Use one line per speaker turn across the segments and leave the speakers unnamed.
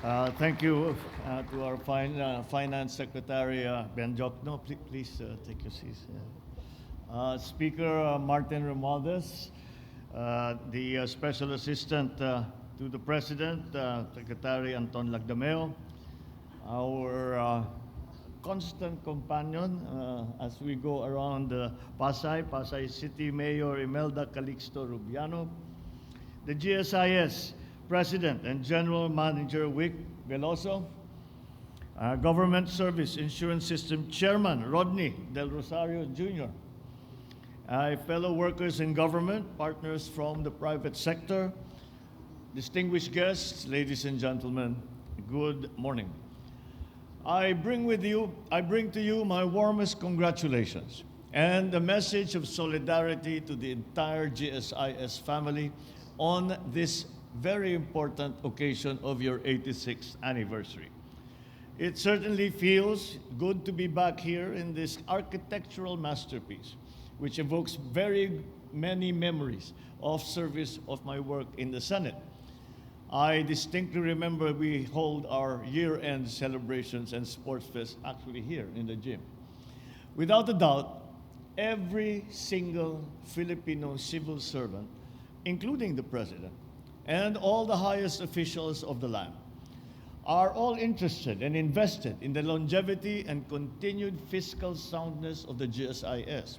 Thank you to our Finance Secretary, Ben Jokno. Please take your seats. Speaker Martin Romualdez, the Special Assistant to the President, Secretary Anton Lagdameo, our constant companion as we go around Pasay City Mayor Imelda Calixto Rubiano, the GSIS President and General Manager Vic Veloso, Government Service Insurance System Chairman Rodney Del Rosario Jr., fellow workers in government, partners from the private sector, distinguished guests, ladies and gentlemen, good morning. I bring to you my warmest congratulations and a message of solidarity to the entire GSIS family on this very important occasion of your 86th anniversary. It certainly feels good to be back here in this architectural masterpiece, which evokes very many memories of service of my work in the Senate. I distinctly remember we hold our year-end celebrations and sports fest actually here in the gym. Without a doubt, every single Filipino civil servant, including the President, and all the highest officials of the land, are all interested and invested in the longevity and continued fiscal soundness of the GSIS.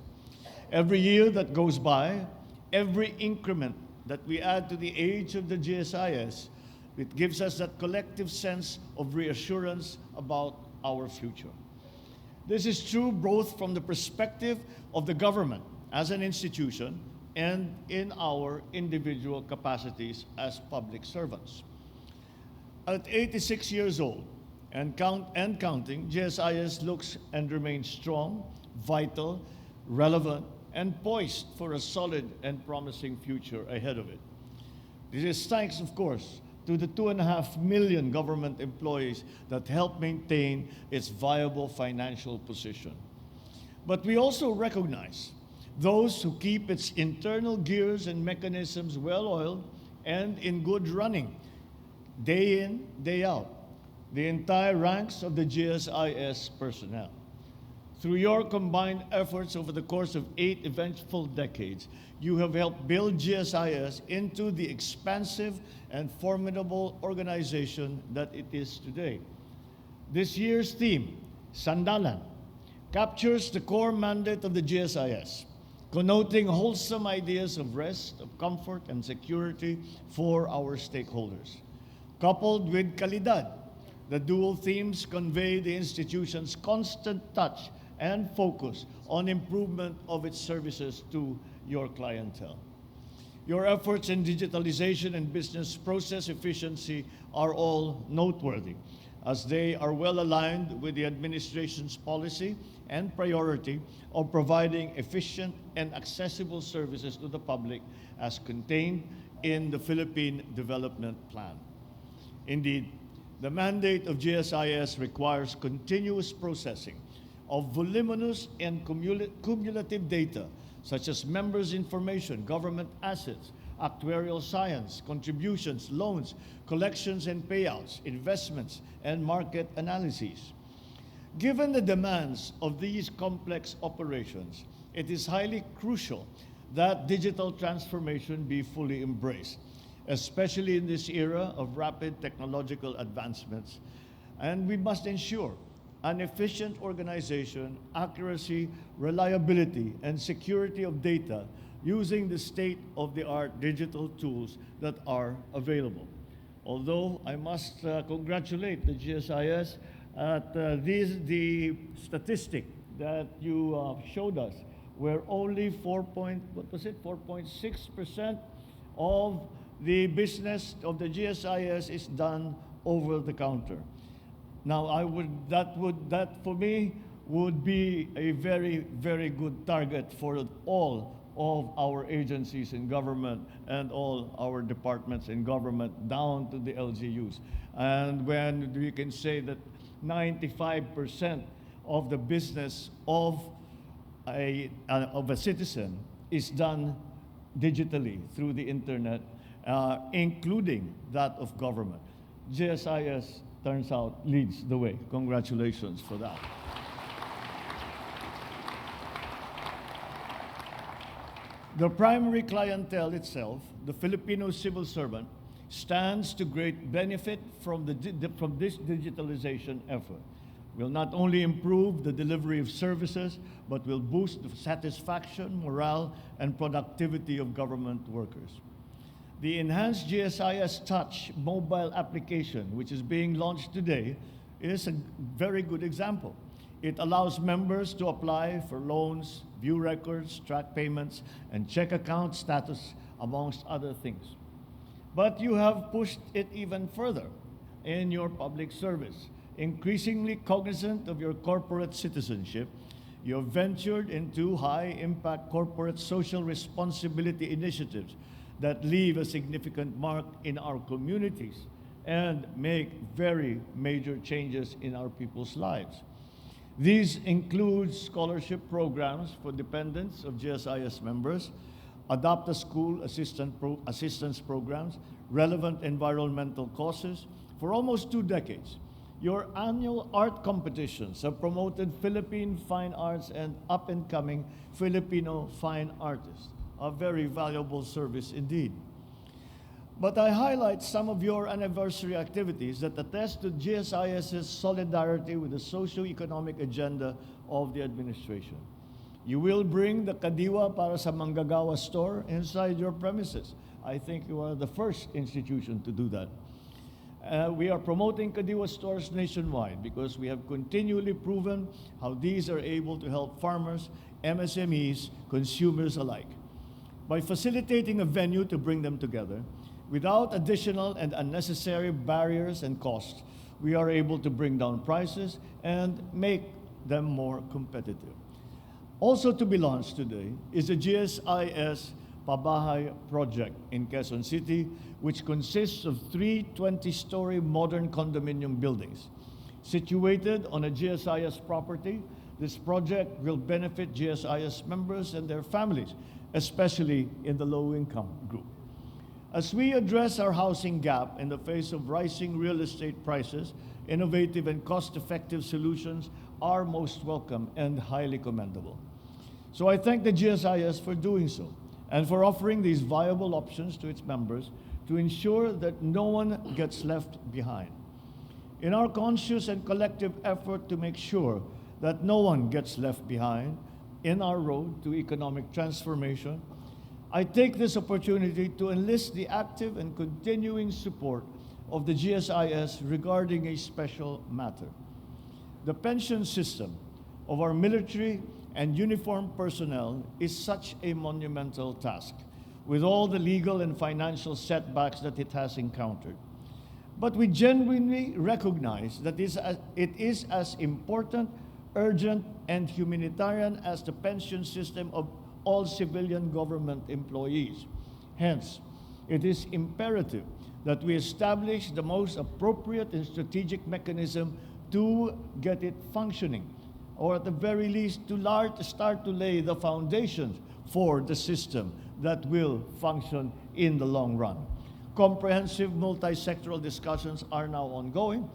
Every year that goes by, every increment that we add to the age of the GSIS, it gives us that collective sense of reassurance about our future. This is true both from the perspective of the government as an institution and in our individual capacities as public servants. At 86 years old and counting, GSIS looks and remains strong, vital, relevant, and poised for a solid and promising future ahead of it. This is thanks, of course, to the 2.5 million government employees that help maintain its viable financial position. But we also recognize those who keep its internal gears and mechanisms well-oiled and in good running, day in, day out, the entire ranks of the GSIS personnel. Through your combined efforts over the course of 8 eventful decades, you have helped build GSIS into the expansive and formidable organization that it is today. This year's theme, Sandalan, captures the core mandate of the GSIS, connoting wholesome ideas of rest, of comfort, and security for our stakeholders. Coupled with Kalidad, the dual themes convey the institution's constant touch and focus on improvement of its services to your clientele. Your efforts in digitalization and business process efficiency are all noteworthy, as they are well aligned with the administration's policy and priority of providing efficient and accessible services to the public as contained in the Philippine Development Plan. Indeed, the mandate of GSIS requires continuous processing of voluminous and cumulative data, such as members' information, government assets, actuarial science, contributions, loans, collections and payouts, investments, and market analyses. Given the demands of these complex operations, it is highly crucial that digital transformation be fully embraced, especially in this era of rapid technological advancements. And we must ensure an efficient organization, accuracy, reliability, and security of data using the state-of-the-art digital tools that are available. Although I must congratulate the GSIS at the statistic that you showed us, where only 4.6% of the business of the GSIS is done over the counter. Now, that for me would be a very, very good target for all of our agencies in government and all our departments in government down to the LGUs. And when we can say that 95% of the business of a citizen is done digitally through the internet, including that of government. GSIS, turns out, leads the way. Congratulations for that. The primary clientele itself, the Filipino civil servant, stands to great benefit from this digitalization effort. Will not only improve the delivery of services, but will boost the satisfaction, morale, and productivity of government workers. The enhanced GSIS Touch mobile application, which is being launched today, is a very good example. It allows members to apply for loans, view records, track payments, and check account status, amongst other things. But you have pushed it even further in your public service. Increasingly cognizant of your corporate citizenship, you have ventured into high-impact corporate social responsibility initiatives that leave a significant mark in our communities and make very major changes in our people's lives. These include scholarship programs for dependents of GSIS members, Adopt a School assistance programs, relevant environmental causes. For almost 2 decades, your annual art competitions have promoted Philippine fine arts and up-and-coming Filipino fine artists, a very valuable service indeed. But I highlight some of your anniversary activities that attest to GSIS's solidarity with the socio-economic agenda of the administration. You will bring the Kadiwa para sa Manggagawa store inside your premises. I think you are the first institution to do that. We are promoting Kadiwa stores nationwide because we have continually proven how these are able to help farmers, MSMEs, consumers alike. By facilitating a venue to bring them together, without additional and unnecessary barriers and costs, we are able to bring down prices and make them more competitive. Also to be launched today is the GSIS Pabahay project in Quezon City, which consists of 3 20-story modern condominium buildings. Situated on a GSIS property, this project will benefit GSIS members and their families, especially in the low-income group. As we address our housing gap in the face of rising real estate prices, innovative and cost-effective solutions are most welcome and highly commendable. So I thank the GSIS for doing so and for offering these viable options to its members to ensure that no one gets left behind. In our conscious and collective effort to make sure that no one gets left behind in our road to economic transformation, I take this opportunity to enlist the active and continuing support of the GSIS regarding a special matter. The pension system of our military and uniformed personnel is such a monumental task, with all the legal and financial setbacks that it has encountered. But we genuinely recognize that it is as important, urgent, and humanitarian as the pension system of all civilian government employees. Hence, it is imperative that we establish the most appropriate and strategic mechanism to get it functioning, or at the very least to start to lay the foundations for the system that will function in the long run. Comprehensive multi-sectoral discussions are now ongoing,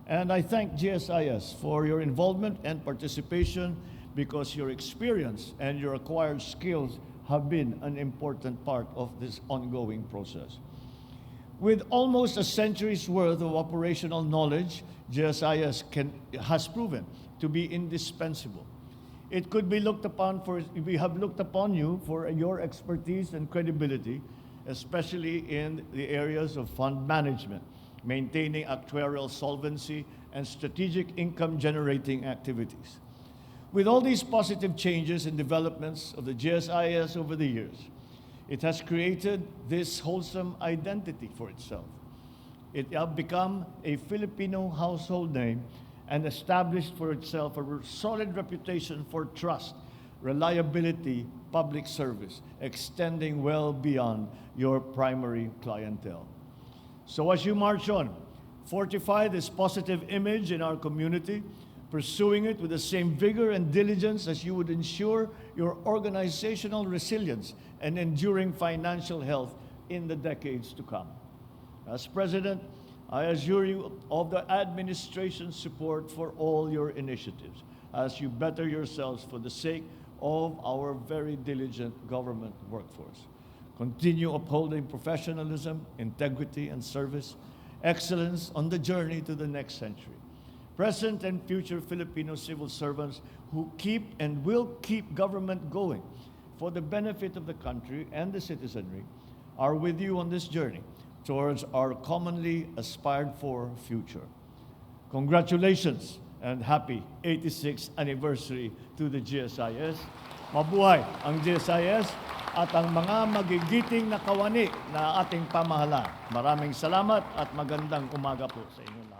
and I thank GSIS for your involvement and participation because your experience and your acquired skills have been an important part of this ongoing process. With almost a century's worth of operational knowledge, GSIS has proven to be indispensable. It could be looked upon we have looked upon you for your expertise and credibility, especially in the areas of fund management, maintaining actuarial solvency, and strategic income-generating activities. With all these positive changes and developments of the GSIS over the years, it has created this wholesome identity for itself. It has become a Filipino household name and established for itself a solid reputation for trust, reliability, public service, extending well beyond your primary clientele. So as you march on, fortify this positive image in our community, pursuing it with the same vigor and diligence as you would ensure your organizational resilience and enduring financial health in the decades to come. As President, I assure you of the administration's support for all your initiatives as you better yourselves for the sake of our very diligent government workforce. Continue upholding professionalism, integrity, and service, excellence on the journey to the next century. Present and future Filipino civil servants who keep and will keep government going for the benefit of the country and the citizenry are with you on this journey towards our commonly aspired for future. Congratulations and happy 86th anniversary to the GSIS. Mabuhay ang GSIS at ang mga magigiting na kawani na ating pamahalaan. Maraming salamat at magandang umaga po sa inyo lahat.